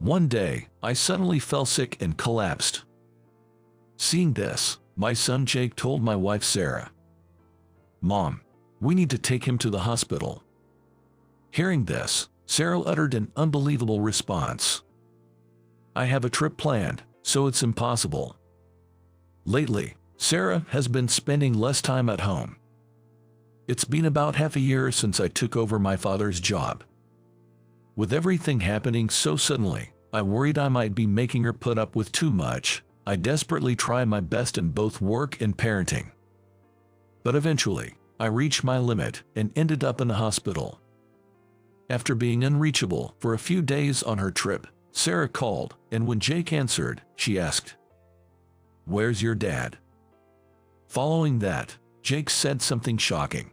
One day, I suddenly fell sick and collapsed. Seeing this, my son Jake told my wife Sarah, "Mom, we need to take him to the hospital." Hearing this, Sarah uttered an unbelievable response. "I have a trip planned, so it's impossible." Lately, Sarah has been spending less time at home. It's been about half a year since I took over my father's job. With everything happening so suddenly, I worried I might be making her put up with too much. I desperately tried my best in both work and parenting. But eventually, I reached my limit and ended up in the hospital. After being unreachable for a few days on her trip, Sarah called, and when Jake answered, she asked, "Where's your dad?" Following that, Jake said something shocking.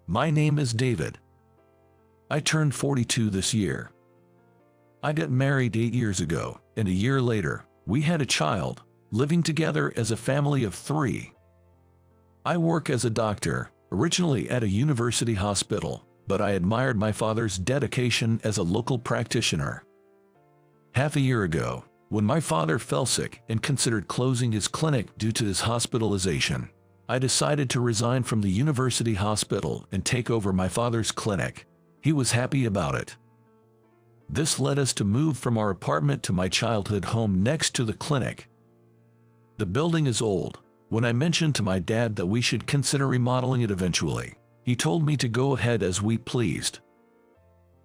"My name is David. I turned 42 this year. I got married 8 years ago, and a year later, we had a child, living together as a family of 3. I work as a doctor, originally at a university hospital, but I admired my father's dedication as a local practitioner. Half a year ago, when my father fell sick and considered closing his clinic due to his hospitalization, I decided to resign from the university hospital and take over my father's clinic. He was happy about it. This led us to move from our apartment to my childhood home next to the clinic. The building is old. When I mentioned to my dad that we should consider remodeling it eventually, he told me to go ahead as we pleased.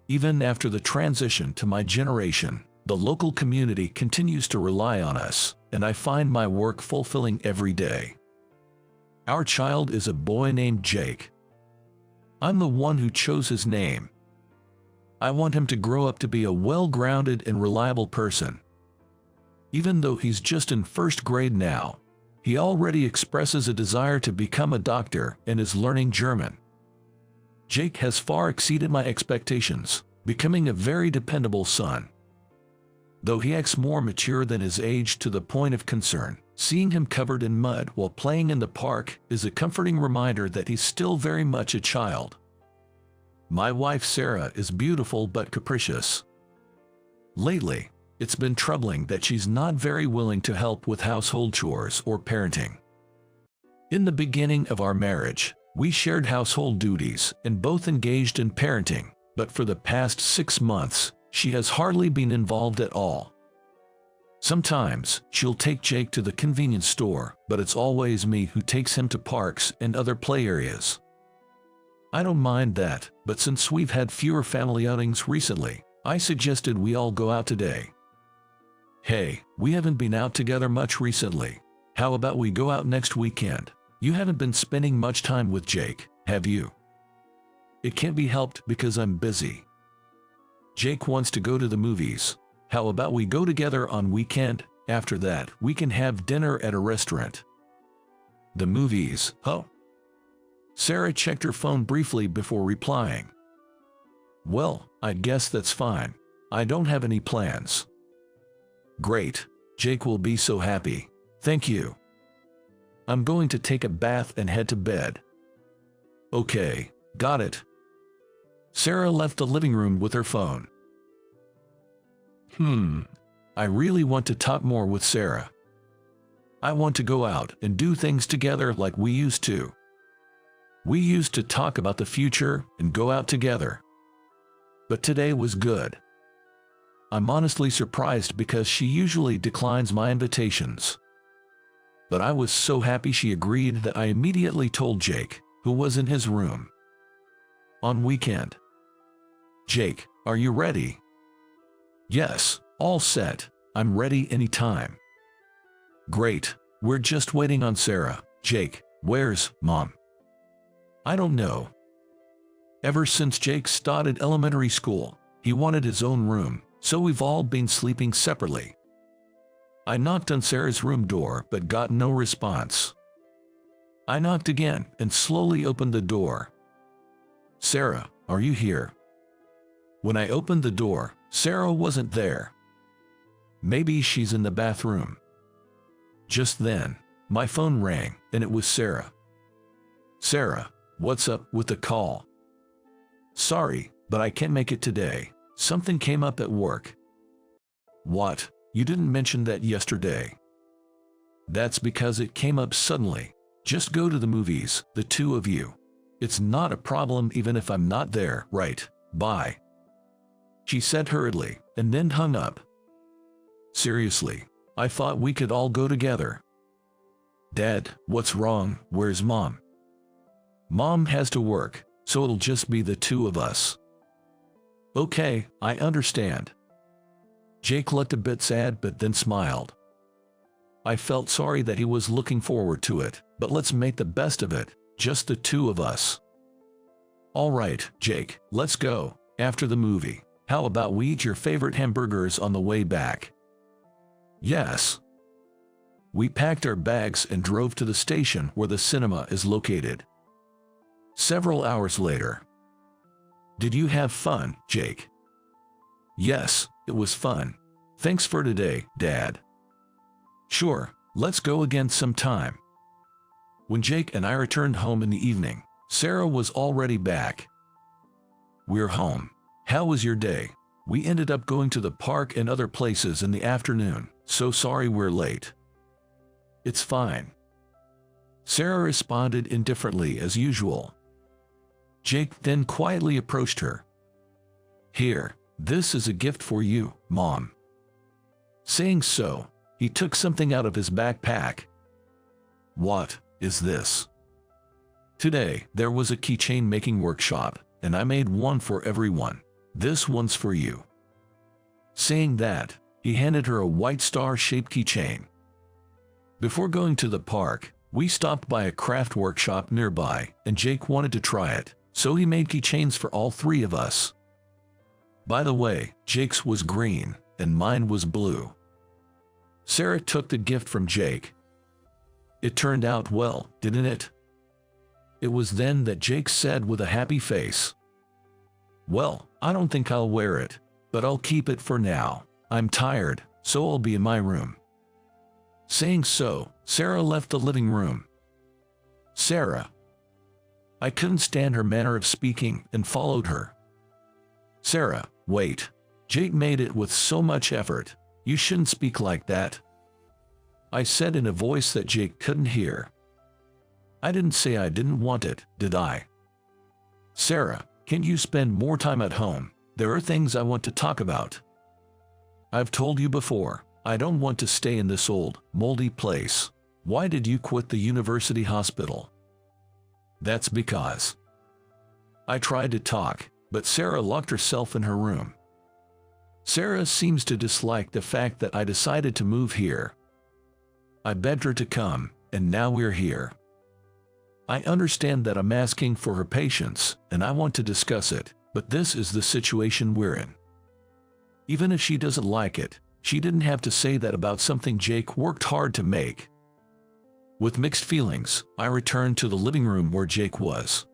Even after the transition to my generation, the local community continues to rely on us, and I find my work fulfilling every day. Our child is a boy named Jake. I'm the one who chose his name. I want him to grow up to be a well-grounded and reliable person. Even though he's just in first grade now, he already expresses a desire to become a doctor and is learning German. Jake has far exceeded my expectations, becoming a very dependable son. Though he acts more mature than his age to the point of concern, seeing him covered in mud while playing in the park is a comforting reminder that he's still very much a child. My wife Sarah is beautiful but capricious. Lately, it's been troubling that she's not very willing to help with household chores or parenting. In the beginning of our marriage, we shared household duties and both engaged in parenting, but for the past 6 months, she has hardly been involved at all. Sometimes, she'll take Jake to the convenience store, but it's always me who takes him to parks and other play areas. I don't mind that, but since we've had fewer family outings recently, I suggested we all go out today. "Hey, we haven't been out together much recently. How about we go out next weekend? You haven't been spending much time with Jake, have you?" "It can't be helped because I'm busy. Jake wants to go to the movies. How about we go together on weekend? After that, we can have dinner at a restaurant." "The movies, huh?" Sarah checked her phone briefly before replying. "Well, I guess that's fine. I don't have any plans." "Great. Jake will be so happy. Thank you. I'm going to take a bath and head to bed." "Okay, got it." Sarah left the living room with her phone. I really want to talk more with Sarah. I want to go out and do things together like we used to. We used to talk about the future and go out together. But today was good. I'm honestly surprised because she usually declines my invitations. But I was so happy she agreed that I immediately told Jake, who was in his room. "On weekend." "Jake, are you ready?" "Yes, all set. I'm ready anytime." "Great. We're just waiting on Sarah." "Jake, where's Mom?" "I don't know. Ever since Jake started elementary school, he wanted his own room, so we've all been sleeping separately." I knocked on Sarah's room door but got no response. I knocked again and slowly opened the door. "Sarah, are you here?" When I opened the door, Sarah wasn't there. Maybe she's in the bathroom. Just then, my phone rang and it was Sarah. "Sarah, what's up with the call?" "Sorry, but I can't make it today. Something came up at work." What? You didn't mention that yesterday. That's because it came up suddenly. Just go to the movies, the two of you. It's not a problem even if I'm not there, right? Bye. She said hurriedly, and then hung up. Seriously, I thought we could all go together. Dad, what's wrong? Where's Mom? Mom has to work, so it'll just be the two of us. Okay, I understand. Jake looked a bit sad but then smiled. I felt sorry that he was looking forward to it, but let's make the best of it, just the two of us. All right, Jake, let's go. After the movie, how about we eat your favorite hamburgers on the way back? Yes. We packed our bags and drove to the station where the cinema is located. Several hours later. Did you have fun, Jake? Yes, it was fun. Thanks for today, Dad. Sure, let's go again sometime. When Jake and I returned home in the evening, Sarah was already back. We're home. How was your day? We ended up going to the park and other places in the afternoon, so sorry we're late. It's fine. Sarah responded indifferently as usual. Jake then quietly approached her. Here, this is a gift for you, Mom. Saying so, he took something out of his backpack. What is this? Today, there was a keychain making workshop, and I made one for everyone. This one's for you. Saying that, he handed her a white star-shaped keychain. Before going to the park, we stopped by a craft workshop nearby, and Jake wanted to try it, so he made keychains for all three of us. By the way, Jake's was green, and mine was blue. Sarah took the gift from Jake. It turned out well, didn't it? It was then that Jake said with a happy face, "Well, I don't think I'll wear it, but I'll keep it for now. I'm tired, so I'll be in my room." Saying so, Sarah left the living room. Sarah. I couldn't stand her manner of speaking and followed her. Sarah, wait. Jake made it with so much effort. You shouldn't speak like that. I said in a voice that Jake couldn't hear. I didn't say I didn't want it, did I? Sarah, can't you spend more time at home? There are things I want to talk about. I've told you before, I don't want to stay in this old, moldy place. Why did you quit the university hospital? That's because. I tried to talk, but Sarah locked herself in her room. Sarah seems to dislike the fact that I decided to move here. I begged her to come, and now we're here. I understand that I'm asking for her patience, and I want to discuss it, but this is the situation we're in. Even if she doesn't like it, she didn't have to say that about something Jake worked hard to make. With mixed feelings, I returned to the living room where Jake was.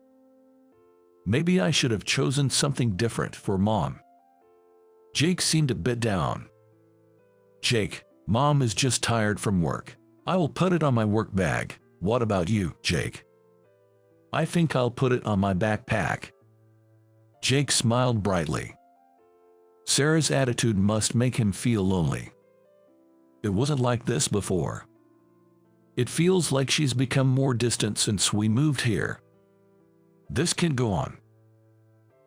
Maybe I should have chosen something different for Mom. Jake seemed a bit down. Jake, Mom is just tired from work. I will put it on my work bag. What about you, Jake? I think I'll put it on my backpack. Jake smiled brightly. Sarah's attitude must make him feel lonely. It wasn't like this before. It feels like she's become more distant since we moved here. This can't go on.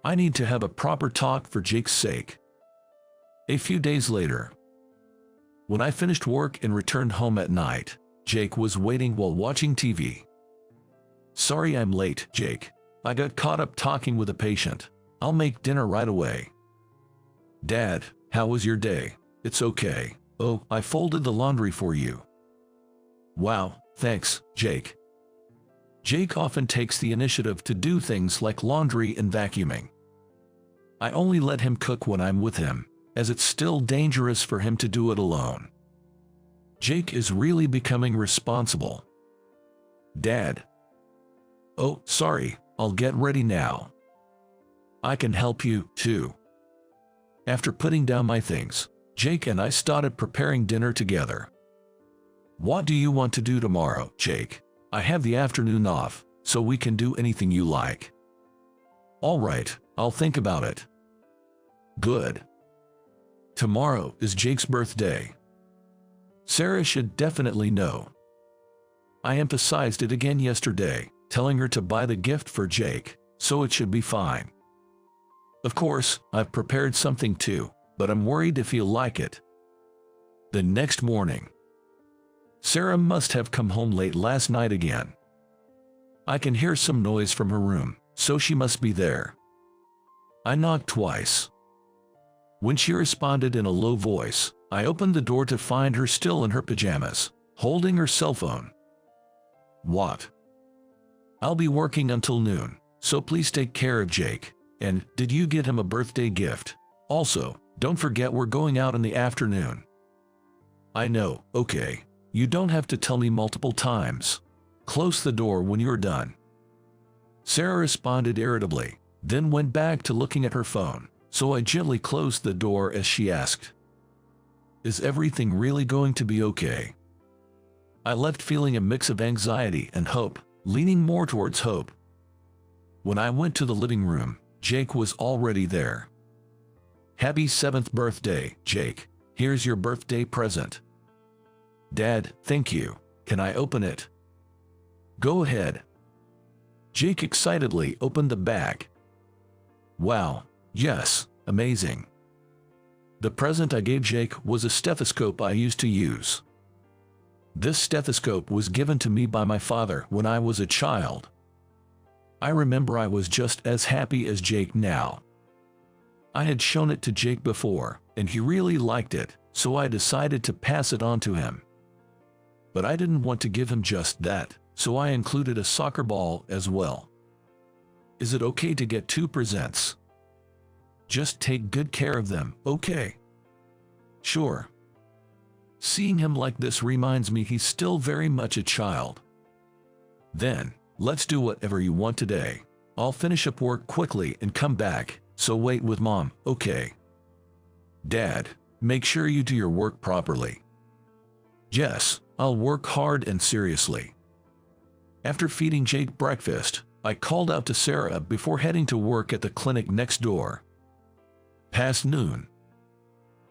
I need to have a proper talk for Jake's sake. A few days later, when I finished work and returned home at night, Jake was waiting while watching TV. Sorry I'm late, Jake. I got caught up talking with a patient. I'll make dinner right away. Dad, how was your day? It's okay. Oh, I folded the laundry for you. Wow, thanks, Jake. Jake often takes the initiative to do things like laundry and vacuuming. I only let him cook when I'm with him, as it's still dangerous for him to do it alone. Jake is really becoming responsible. Dad. Oh, sorry, I'll get ready now. I can help you, too. After putting down my things, Jake and I started preparing dinner together. What do you want to do tomorrow, Jake? I have the afternoon off, so we can do anything you like. All right, I'll think about it. Good. Tomorrow is Jake's birthday. Sarah should definitely know. I emphasized it again yesterday, telling her to buy the gift for Jake, so it should be fine. Of course, I've prepared something too, but I'm worried if he'll like it. The next morning. Sarah must have come home late last night again. I can hear some noise from her room, so she must be there. I knocked twice. When she responded in a low voice, I opened the door to find her still in her pajamas, holding her cell phone. What? I'll be working until noon, so please take care of Jake. And did you get him a birthday gift? Also, don't forget we're going out in the afternoon. I know, okay. You don't have to tell me multiple times. Close the door when you're done. Sarah responded irritably, then went back to looking at her phone, so I gently closed the door as she asked, "Is everything really going to be okay?" I left feeling a mix of anxiety and hope, leaning more towards hope. When I went to the living room, Jake was already there. "Happy 7th birthday, Jake. Here's your birthday present." "Dad, thank you. Can I open it?" "Go ahead." Jake excitedly opened the bag. "Wow, yes, amazing." The present I gave Jake was a stethoscope I used to use. This stethoscope was given to me by my father when I was a child. I remember I was just as happy as Jake now. I had shown it to Jake before, and he really liked it, so I decided to pass it on to him. But I didn't want to give him just that, so I included a soccer ball as well. "Is it okay to get 2 presents? Just take good care of them, okay?" "Sure." Seeing him like this reminds me he's still very much a child. "Then, let's do whatever you want today. I'll finish up work quickly and come back, so wait with Mom, okay?" "Dad, make sure you do your work properly." "Yes, I'll work hard and seriously." After feeding Jake breakfast, I called out to Sarah before heading to work at the clinic next door. Past noon.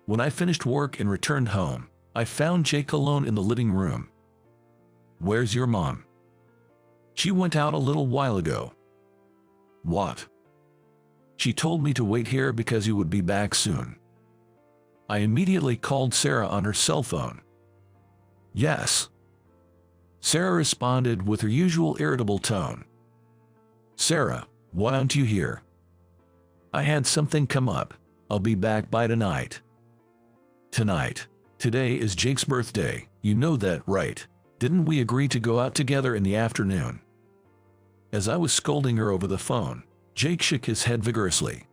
When I finished work and returned home, I found Jake alone in the living room. "Where's your mom?" "She went out a little while ago." "What?" "She told me to wait here because you would be back soon." I immediately called Sarah on her cell phone. "Yes." Sarah responded with her usual irritable tone. "Sarah, why aren't you here?" "I had something come up. I'll be back by tonight." "Tonight? Today is Jake's birthday, you know that, right? Didn't we agree to go out together in the afternoon?" As I was scolding her over the phone, Jake shook his head vigorously.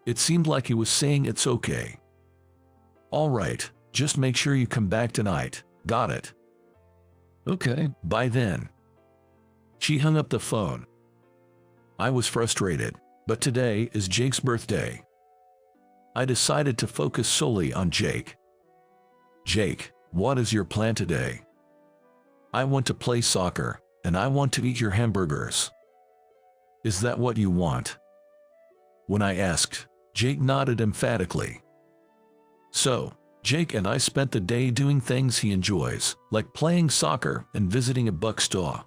It seemed like he was saying it's okay. "All right, just make sure you come back tonight, got it?" "Okay, bye then." She hung up the phone. I was frustrated, but today is Jake's birthday. I decided to focus solely on Jake. "Jake, what is your plan today?" "I want to play soccer, and I want to eat your hamburgers." "Is that what you want?" When I asked, Jake nodded emphatically. So, Jake and I spent the day doing things he enjoys, like playing soccer and visiting a bookstore.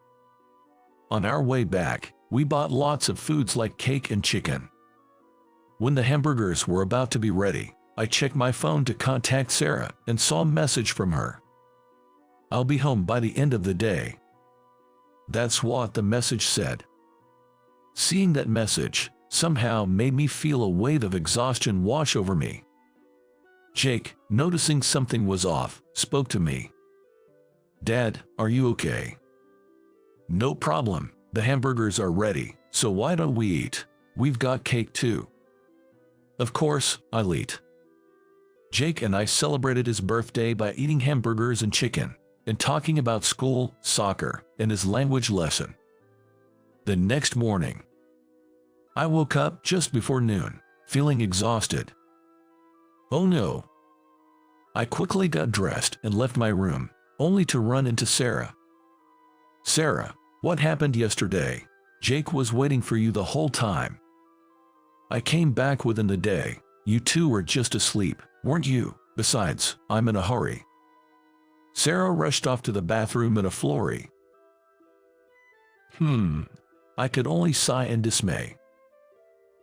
On our way back, we bought lots of foods like cake and chicken. When the hamburgers were about to be ready, I checked my phone to contact Sarah and saw a message from her. "I'll be home by the end of the day." That's what the message said. Seeing that message somehow made me feel a wave of exhaustion wash over me. Jake, noticing something was off, spoke to me. "Dad, are you okay?" "No problem, the hamburgers are ready, so why don't we eat? We've got cake too." Of course, I'll eat. Jake and I celebrated his birthday by eating hamburgers and chicken, and talking about school, soccer, and his language lesson. The next morning, I woke up just before noon, feeling exhausted. Oh no! I quickly got dressed and left my room, only to run into Sarah. "Sarah, what happened yesterday? Jake was waiting for you the whole time." "I came back within the day. You two were just asleep, Weren't you? Besides, I'm in a hurry. Sarah rushed off to the bathroom in a flurry. I could only sigh in dismay.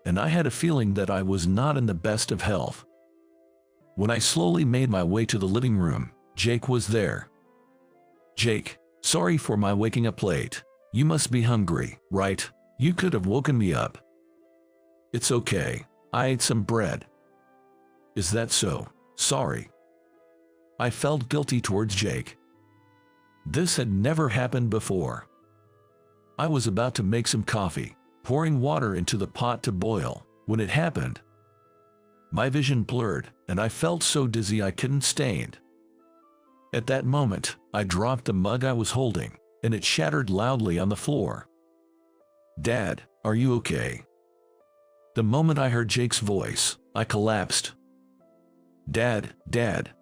And I had a feeling that I was not in the best of health. When I slowly made my way to the living room, Jake was there. Jake, sorry for my waking up late. You must be hungry, right? You could have woken me up. It's okay. I ate some bread. Is that so? Sorry. I felt guilty towards Jake. This had never happened before. I was about to make some coffee, pouring water into the pot to boil, when it happened. My vision blurred, and I felt so dizzy I couldn't stand. At that moment, I dropped the mug I was holding, and it shattered loudly on the floor. Dad, are you okay? The moment I heard Jake's voice, I collapsed. Dad,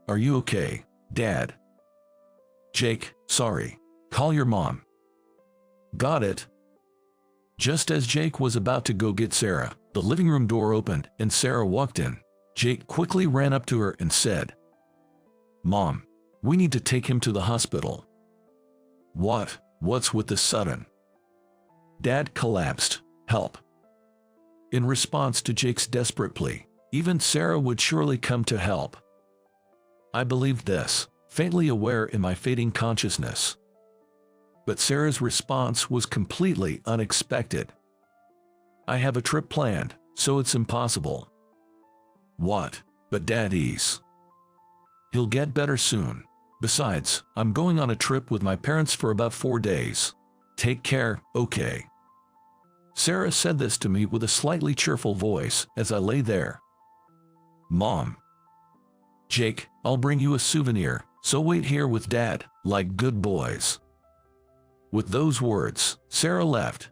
are you okay? Dad. Jake, sorry. Call your mom. Got it. Just as Jake was about to go get Sarah, the living room door opened and Sarah walked in. Jake quickly ran up to her and said, Mom, we need to take him to the hospital. What? What's with the sudden? Dad collapsed. Help. In response to Jake's desperate plea, even Sarah would surely come to help. I believed this, faintly aware in my fading consciousness. But Sarah's response was completely unexpected. I have a trip planned, so it's impossible. What? But Daddy's. He'll get better soon. Besides, I'm going on a trip with my parents for about 4 days. Take care, okay? Sarah said this to me with a slightly cheerful voice as I lay there. Mom. Jake, I'll bring you a souvenir, so wait here with Dad, like good boys. With those words, Sarah left.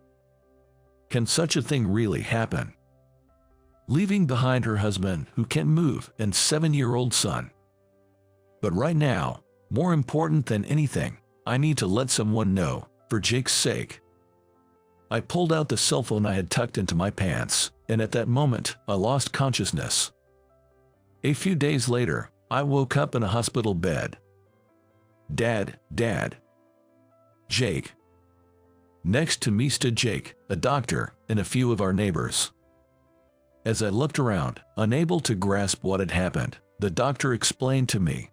Can such a thing really happen? Leaving behind her husband who can't move and 7-year-old son. But right now, more important than anything, I need to let someone know, for Jake's sake. I pulled out the cell phone I had tucked into my pants, and at that moment, I lost consciousness. A few days later, I woke up in a hospital bed. Dad. Jake. Next to me stood Jake, a doctor, and a few of our neighbors. As I looked around, unable to grasp what had happened, the doctor explained to me.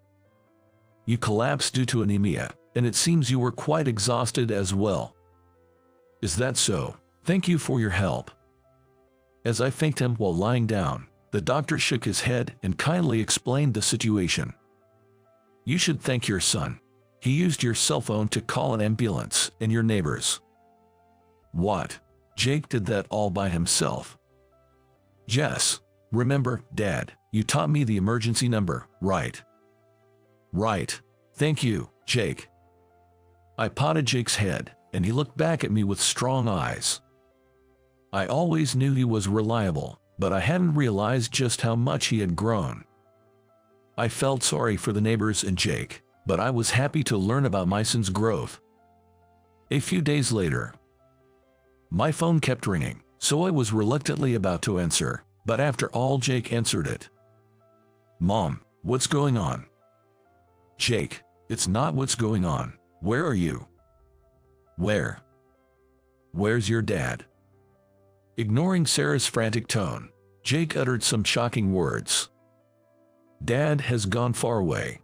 You collapsed due to anemia, and it seems you were quite exhausted as well. Is that so? Thank you for your help. As I thanked him while lying down, the doctor shook his head and kindly explained the situation. You should thank your son. He used your cell phone to call an ambulance and your neighbors. What? Jake did that all by himself? Yes. Remember, Dad, you taught me the emergency number, right? Right. Thank you, Jake. I patted Jake's head, and he looked back at me with strong eyes. I always knew he was reliable, but I hadn't realized just how much he had grown. I felt sorry for the neighbors and Jake, but I was happy to learn about my son's growth. A few days later, my phone kept ringing, so I was reluctantly about to answer, but after all Jake answered it. Mom, what's going on? Jake, it's not what's going on. Where are you? Where? Where's your dad? Ignoring Sarah's frantic tone, Jake uttered some shocking words. Dad has gone far away.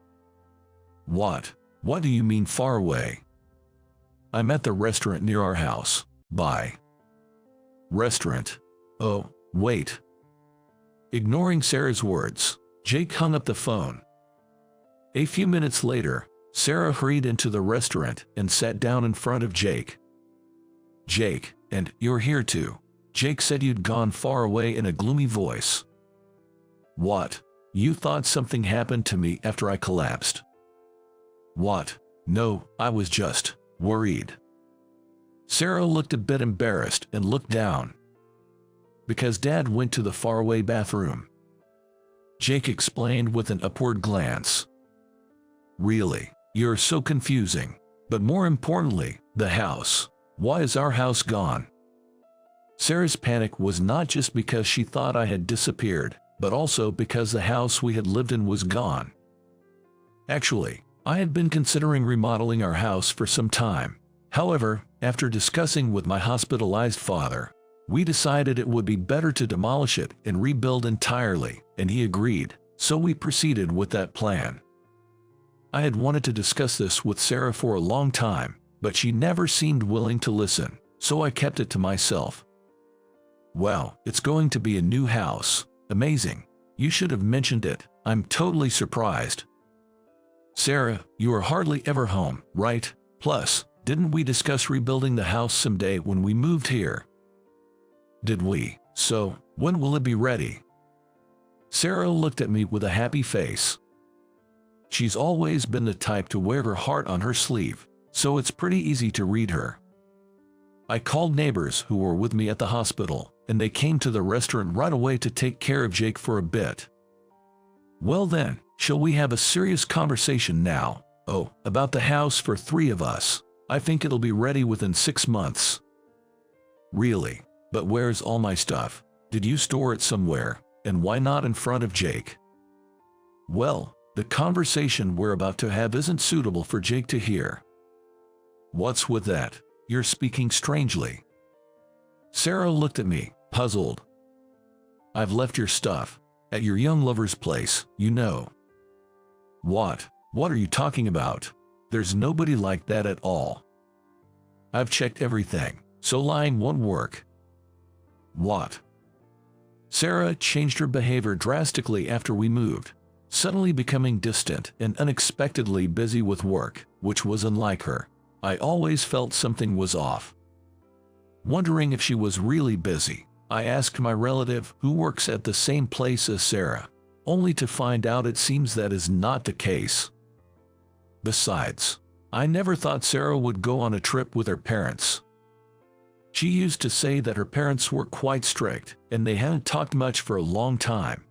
What? What do you mean far away? I'm at the restaurant near our house. Bye. Restaurant? Oh, wait. Ignoring Sarah's words, Jake hung up the phone. A few minutes later, Sarah hurried into the restaurant and sat down in front of Jake. Jake, and you're here too. Jake said you'd gone far away in a gloomy voice. What? You thought something happened to me after I collapsed? What? No, I was just worried. Sarah looked a bit embarrassed and looked down. Because Dad went to the faraway bathroom. Jake explained with an upward glance. Really, you're so confusing. But more importantly, the house. Why is our house gone? Sarah's panic was not just because she thought I had disappeared. but also because the house we had lived in was gone. Actually, I had been considering remodeling our house for some time. However, after discussing with my hospitalized father, we decided it would be better to demolish it and rebuild entirely, and he agreed, so we proceeded with that plan. I had wanted to discuss this with Sarah for a long time, but she never seemed willing to listen, so I kept it to myself. Well, it's going to be a new house. Amazing. You should have mentioned it. I'm totally surprised. Sarah, you are hardly ever home, right? Plus, didn't we discuss rebuilding the house someday when we moved here? Did we? So, when will it be ready? Sarah looked at me with a happy face. She's always been the type to wear her heart on her sleeve, so it's pretty easy to read her. I called neighbors who were with me at the hospital, and they came to the restaurant right away to take care of Jake for a bit. Well then, shall we have a serious conversation now? Oh, about the house for 3 of us. I think it'll be ready within 6 months. Really? But where's all my stuff? Did you store it somewhere? And why not in front of Jake? Well, the conversation we're about to have isn't suitable for Jake to hear. What's with that? You're speaking strangely. Sarah looked at me, puzzled. I've left your stuff at your young lover's place, you know. What? What are you talking about? There's nobody like that at all. I've checked everything, so lying won't work. What? Sarah changed her behavior drastically after we moved, suddenly becoming distant and unexpectedly busy with work, which was unlike her. I always felt something was off. Wondering if she was really busy, I asked my relative who works at the same place as Sarah, only to find out it seems that is not the case. Besides, I never thought Sarah would go on a trip with her parents. She used to say that her parents were quite strict, and they hadn't talked much for a long time.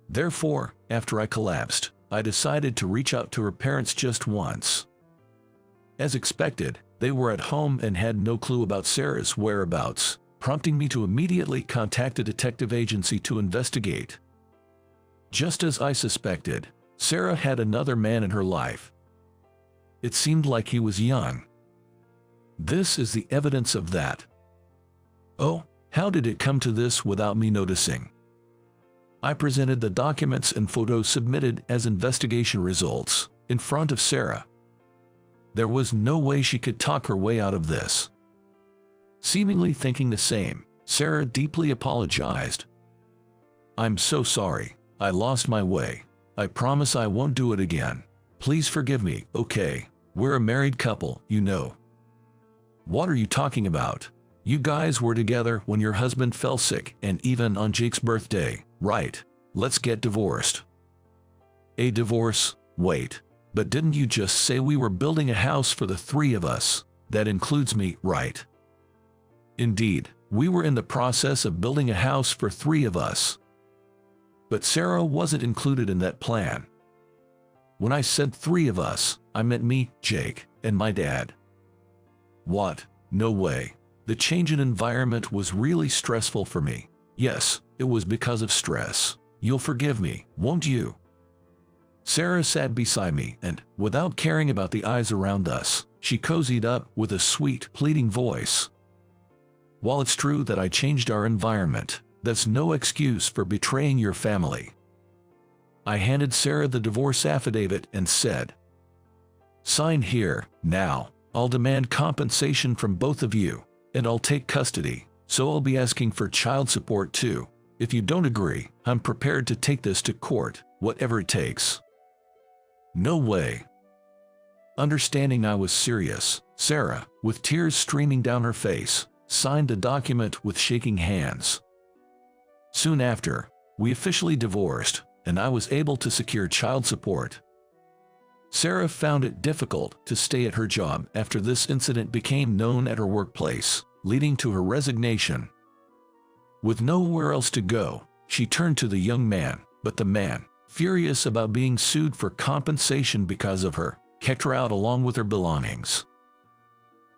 Therefore, after I collapsed, I decided to reach out to her parents just once. As expected, they were at home and had no clue about Sarah's whereabouts, prompting me to immediately contact a detective agency to investigate. Just as I suspected, Sarah had another man in her life. It seemed like he was young. This is the evidence of that. Oh, how did it come to this without me noticing? I presented the documents and photos submitted as investigation results in front of Sarah. There was no way she could talk her way out of this. Seemingly thinking the same, Sarah deeply apologized. I'm so sorry. I lost my way. I promise I won't do it again. Please forgive me, okay? We're a married couple, you know. What are you talking about? You guys were together when your husband fell sick and even on Jake's birthday, right? Let's get divorced. A divorce? Wait, but didn't you just say we were building a house for the 3 of us? That includes me, right? Indeed, we were in the process of building a house for 3 of us. But Sarah wasn't included in that plan. When I said 3 of us, I meant me, Jake, and my dad. What? No way. The change in environment was really stressful for me. Yes, it was because of stress. You'll forgive me, won't you? Sarah sat beside me and, without caring about the eyes around us, she cozied up with a sweet, pleading voice. While it's true that I changed our environment, that's no excuse for betraying your family. I handed Sarah the divorce affidavit and said, "Sign here, now. I'll demand compensation from both of you, and I'll take custody, so I'll be asking for child support too. If you don't agree, I'm prepared to take this to court, whatever it takes." No way. Understanding I was serious, Sarah, with tears streaming down her face, signed the document with shaking hands. Soon after, we officially divorced, and I was able to secure child support. Sarah found it difficult to stay at her job after this incident became known at her workplace, leading to her resignation. With nowhere else to go, she turned to the young man, but the man, furious about being sued for compensation because of her, kicked her out along with her belongings.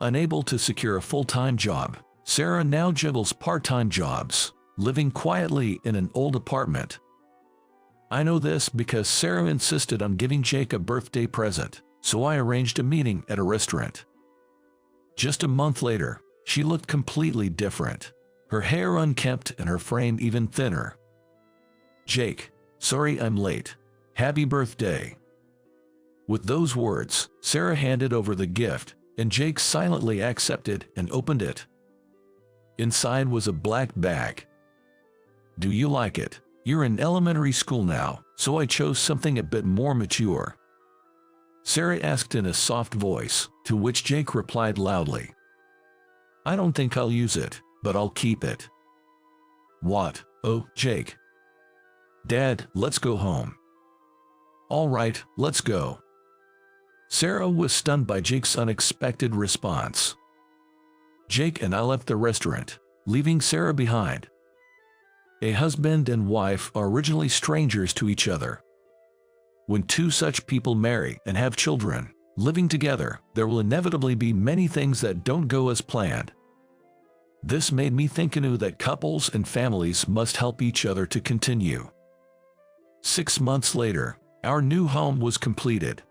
Unable to secure a full-time job, Sarah now juggles part-time jobs, living quietly in an old apartment. I know this because Sarah insisted on giving Jake a birthday present, so I arranged a meeting at a restaurant. Just a month later, she looked completely different. Her hair unkempt and her frame even thinner. "Jake, sorry I'm late. Happy birthday." With those words, Sarah handed over the gift, and Jake silently accepted and opened it. Inside was a black bag. "Do you like it? You're in elementary school now, so I chose something a bit more mature," Sarah asked in a soft voice, to which Jake replied loudly, "I don't think I'll use it, but I'll keep it." "What? Oh, Jake." "Dad, let's go home." "All right, let's go." Sarah was stunned by Jake's unexpected response. Jake and I left the restaurant, leaving Sarah behind. A husband and wife are originally strangers to each other. When two such people marry and have children, living together, there will inevitably be many things that don't go as planned. This made me think anew that couples and families must help each other to continue. 6 months later, our new home was completed.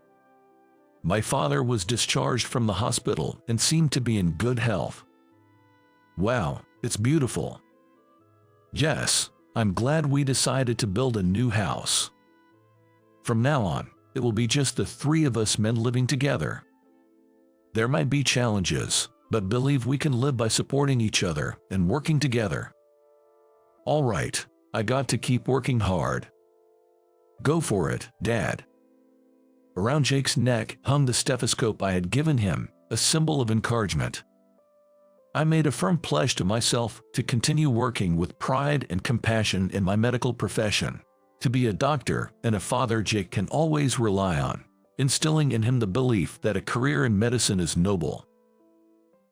My father was discharged from the hospital and seemed to be in good health. Wow, it's beautiful. Yes, I'm glad we decided to build a new house. From now on, it will be just the three of us men living together. There might be challenges, but believe we can live by supporting each other and working together. All right, I got to keep working hard. Go for it, Dad. Around Jake's neck hung the stethoscope I had given him, a symbol of encouragement. I made a firm pledge to myself to continue working with pride and compassion in my medical profession, to be a doctor and a father Jake can always rely on, instilling in him the belief that a career in medicine is noble.